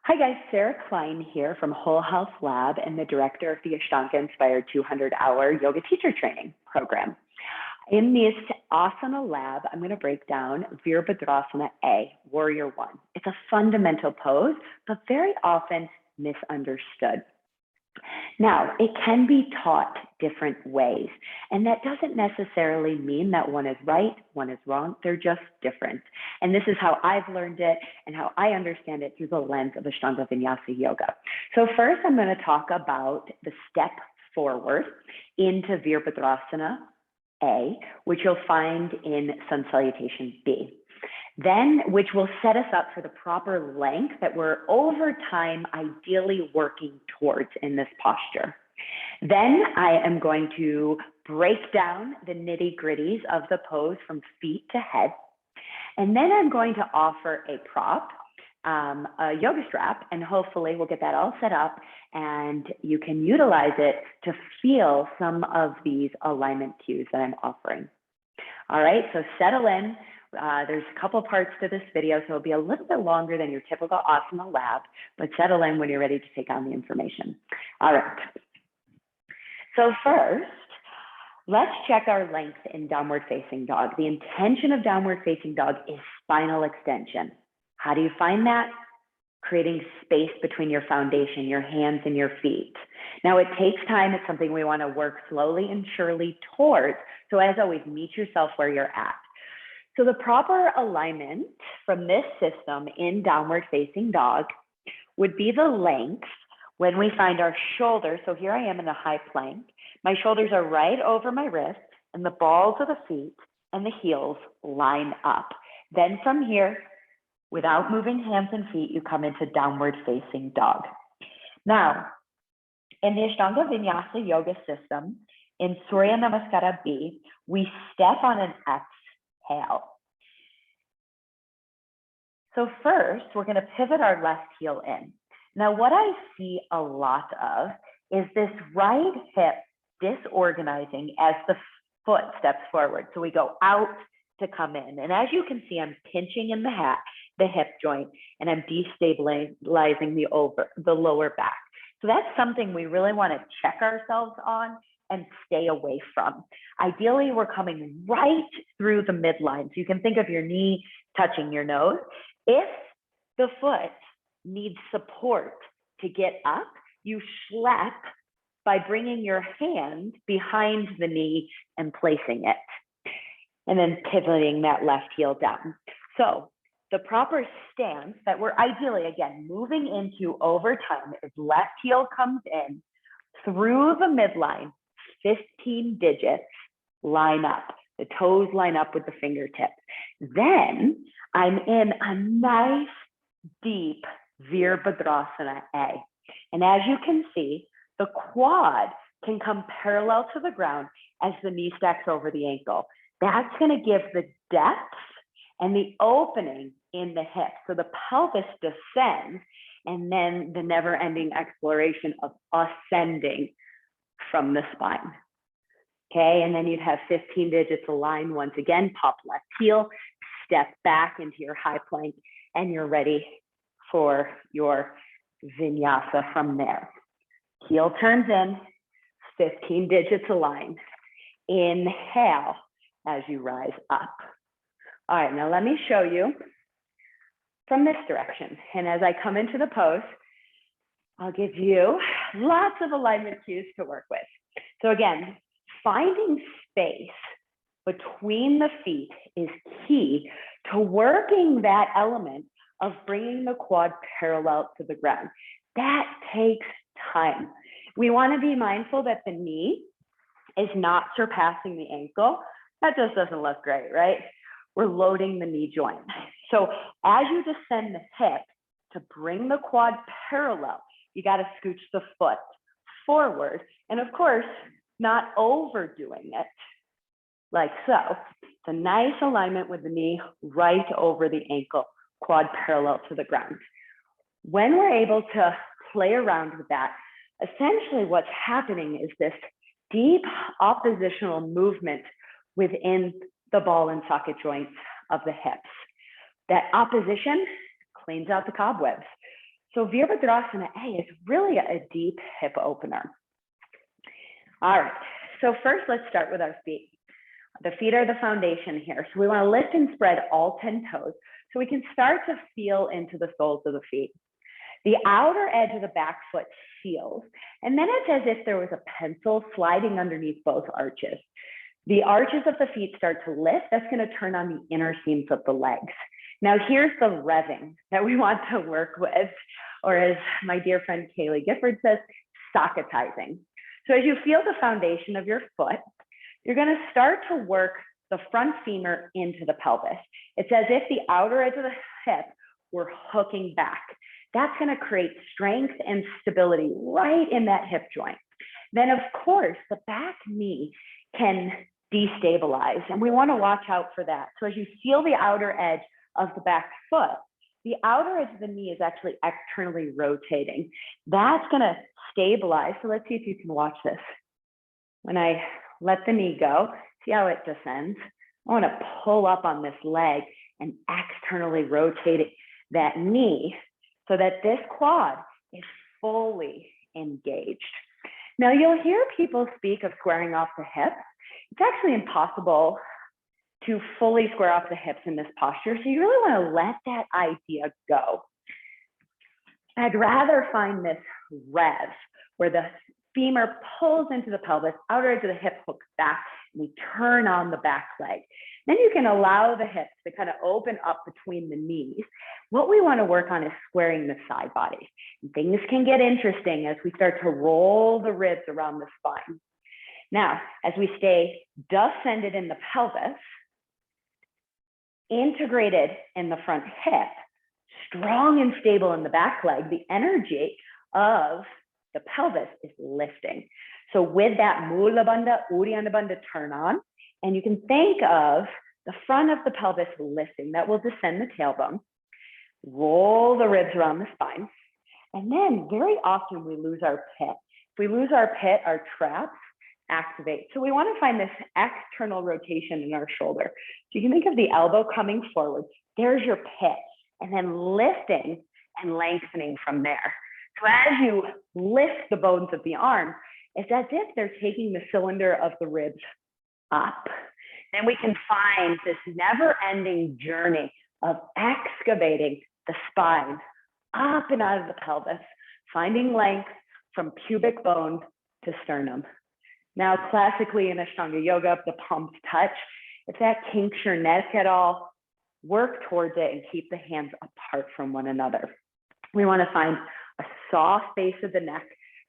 Hi guys, Sarah Klein here from Whole Health Lab and the director of the Ashtanga Inspired 200-hour yoga teacher training program. In this Asana lab, I'm going to break down Virabhadrasana A, Warrior One. It's a fundamental pose, but very often misunderstood. Now, it can be taught different ways, and that doesn't necessarily mean that one is right, one is wrong. They're just different. And this is how I've learned it and how I understand it through the lens of Ashtanga Vinyasa Yoga. So first, I'm going to talk about the step forward into Virabhadrasana A, which you'll find in Sun Salutation B. Then, which will set us up for the proper length that we're over time ideally working towards in this posture. Then I am going to break down the nitty-gritties of the pose from feet to head. And then I'm going to offer a prop, a yoga strap, and hopefully we'll get that all set up and you can utilize it to feel some of these alignment cues that I'm offering. All right, so settle in. There's a couple parts to this video, so it'll be a little bit longer than your typical Asana lab, but settle in when you're ready to take on the information. All right. So first, let's check our length in downward facing dog. The intention of downward facing dog is spinal extension. How do you find that? Creating space between your foundation, your hands and your feet. Now it takes time. It's something we want to work slowly and surely towards. So as always, meet yourself where you're at. So the proper alignment from this system in downward facing dog would be the length when we find our shoulders. So here I am in a high plank. My shoulders are right over my wrists and the balls of the feet and the heels line up. Then from here, without moving hands and feet, you come into downward facing dog. Now, in the Ashtanga Vinyasa Yoga system, in Surya Namaskara B, we step on an exhale. So first, we're going to pivot our left heel in. Now, what I see a lot of is this right hip disorganizing as the foot steps forward. So we go out to come in. And as you can see, I'm pinching in the hip joint, and I'm destabilizing the lower back. So that's something we really want to check ourselves on and stay away from. Ideally, we're coming right through the midline. So you can think of your knee touching your nose. If the foot needs support to get up, you schlep by bringing your hand behind the knee and placing it, and then pivoting that left heel down. So the proper stance that we're ideally, again, moving into over time is left heel comes in through the midline, 15 digits, line up. The toes line up with the fingertips. Then I'm in a nice, deep Virabhadrasana A. And as you can see, the quad can come parallel to the ground as the knee stacks over the ankle. That's going to give the depth and the opening in the hip. So the pelvis descends, and then the never-ending exploration of ascending from the spine. Okay, and then you'd have 15 digits align once again, pop left heel, step back into your high plank, and you're ready for your vinyasa from there. Heel turns in, 15 digits align. Inhale as you rise up. All right, now let me show you from this direction. And as I come into the pose, I'll give you lots of alignment cues to work with. So again, finding space between the feet is key to working that element of bringing the quad parallel to the ground. That takes time. We want to be mindful that the knee is not surpassing the ankle. That just doesn't look great, right? We're loading the knee joint. So as you descend the hip to bring the quad parallel, you got to scooch the foot forward. And of course, not overdoing it like so. It's a nice alignment with the knee right over the ankle, quad parallel to the ground. When we're able to play around with that, essentially what's happening is this deep oppositional movement within the ball and socket joints of the hips. That opposition cleans out the cobwebs. So Virabhadrasana A is really a deep hip opener. All right, so first let's start with our feet. The feet are the foundation here. So we want to lift and spread all 10 toes so we can start to feel into the soles of the feet. The outer edge of the back foot seals, and then it's as if there was a pencil sliding underneath both arches. The arches of the feet start to lift. That's going to turn on the inner seams of the legs. Now here's the revving that we want to work with, or as my dear friend Kaylee Gifford says, socketizing. So as you feel the foundation of your foot, you're going to start to work the front femur into the pelvis. It's as if the outer edge of the hip were hooking back. That's going to create strength and stability right in that hip joint. Then, of course, the back knee can destabilize, and we want to watch out for that. So as you feel the outer edge of the back foot, the outer edge of the knee is actually externally rotating. That's going to stabilize. So let's see if you can watch this. When I let the knee go, see how it descends? I want to pull up on this leg and externally rotate that knee so that this quad is fully engaged. Now you'll hear people speak of squaring off the hips. It's actually impossible to fully square off the hips in this posture. So you really want to let that idea go. I'd rather find this rev where the femur pulls into the pelvis, outer edge of the hip hooks back, and we turn on the back leg. Then you can allow the hips to kind of open up between the knees. What we want to work on is squaring the side body. And things can get interesting as we start to roll the ribs around the spine. Now, as we stay descended in the pelvis, integrated in the front hip, strong and stable in the back leg, the energy of the pelvis is lifting. So with that Mula Bandha, Uddiyana Bandha turn on, and you can think of the front of the pelvis lifting. That will descend the tailbone, roll the ribs around the spine, and then very often we lose our pit. If we lose our pit, our traps activate. So we want to find this external rotation in our shoulder. So you can think of the elbow coming forward. There's your pit, and then lifting and lengthening from there. So as you lift the bones of the arm, it's as if they're taking the cylinder of the ribs up. Then we can find this never-ending journey of excavating the spine up and out of the pelvis, finding length from pubic bone to sternum. Now, classically in Ashtanga Yoga, the palms touch. If that kinks your neck at all, work towards it and keep the hands apart from one another. We want to find a soft base of the neck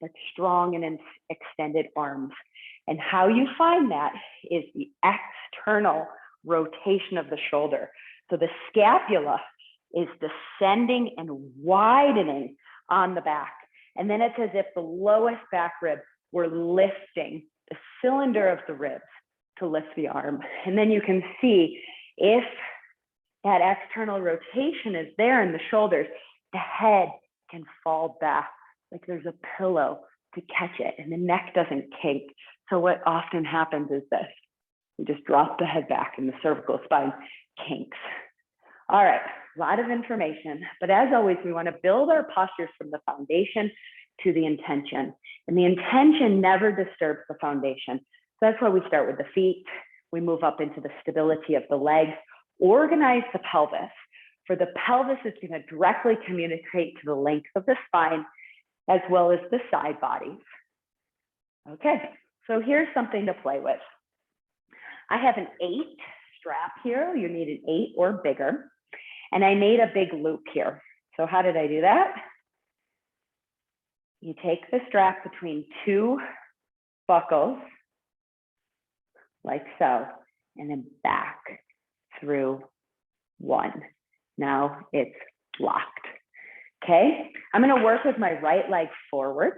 that's strong and extended arms. And how you find that is the external rotation of the shoulder. So the scapula is descending and widening on the back. And then it's as if the lowest back rib were lifting the cylinder of the ribs to lift the arm. And then you can see if that external rotation is there in the shoulders, the head can fall back like there's a pillow to catch it, and the neck doesn't kink. So what often happens is this: we just drop the head back and the cervical spine kinks. All right, a lot of information, but as always, we want to build our postures from the foundation to the intention, and the intention never disturbs the foundation. So that's why we start with the feet. We move up into the stability of the legs, organize the pelvis. For the pelvis is going to directly communicate to the length of the spine as well as the side bodies. Okay, so here's something to play with. I have an 8 strap here. You need an 8 or bigger. And I made a big loop here. So how did I do that? You take the strap between 2 buckles, like so, and then back through 1. Now it's locked. Okay, I'm going to work with my right leg forward,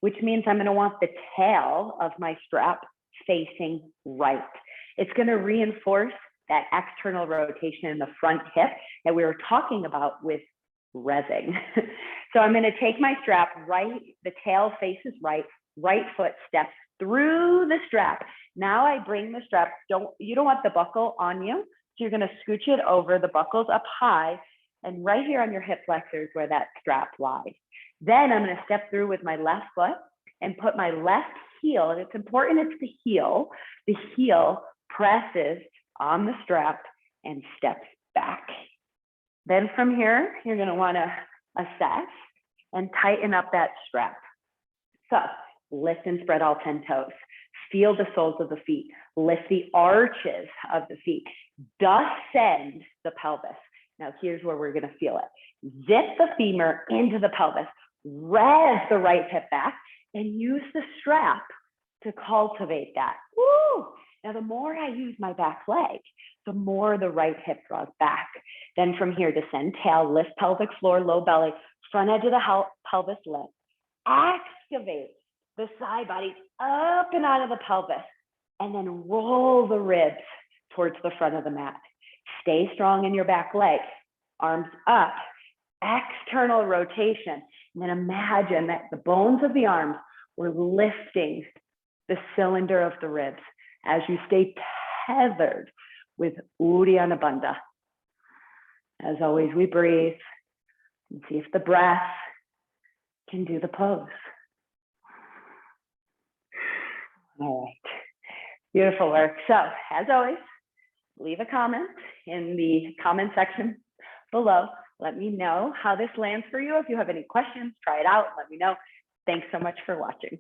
which means I'm going to want the tail of my strap facing right. It's going to reinforce that external rotation in the front hip that we were talking about with revving. So I'm going to take my strap right, the tail faces right, right foot steps through the strap. Now I bring the strap, you don't want the buckle on you. So you're going to scooch it over, the buckle's up high, And right here on your hip flexors where that strap lies. Then I'm going to step through with my left foot and put my left heel, and it's important it's the heel. The heel presses on the strap and steps back. Then from here, you're going to want to assess and tighten up that strap. So lift and spread all 10 toes. Feel the soles of the feet. Lift the arches of the feet. Descend the pelvis. Now here's where we're going to feel it. Zip the femur into the pelvis. Rev the right hip back and use the strap to cultivate that. Woo! Now the more I use my back leg, the more the right hip draws back. Then from here, descend tail, lift pelvic floor, low belly, front edge of the pelvis lift. Activate the side body up and out of the pelvis, and then roll the ribs towards the front of the mat. Stay strong in your back leg, arms up, external rotation. And then imagine that the bones of the arms were lifting the cylinder of the ribs as you stay tethered with Uddiyana Bandha. As always, we breathe and see if the breath can do the pose. All right, beautiful work. So as always, leave a comment in the comment section below. Let me know how this lands for you. If you have any questions, try it out, let me know. Thanks so much for watching.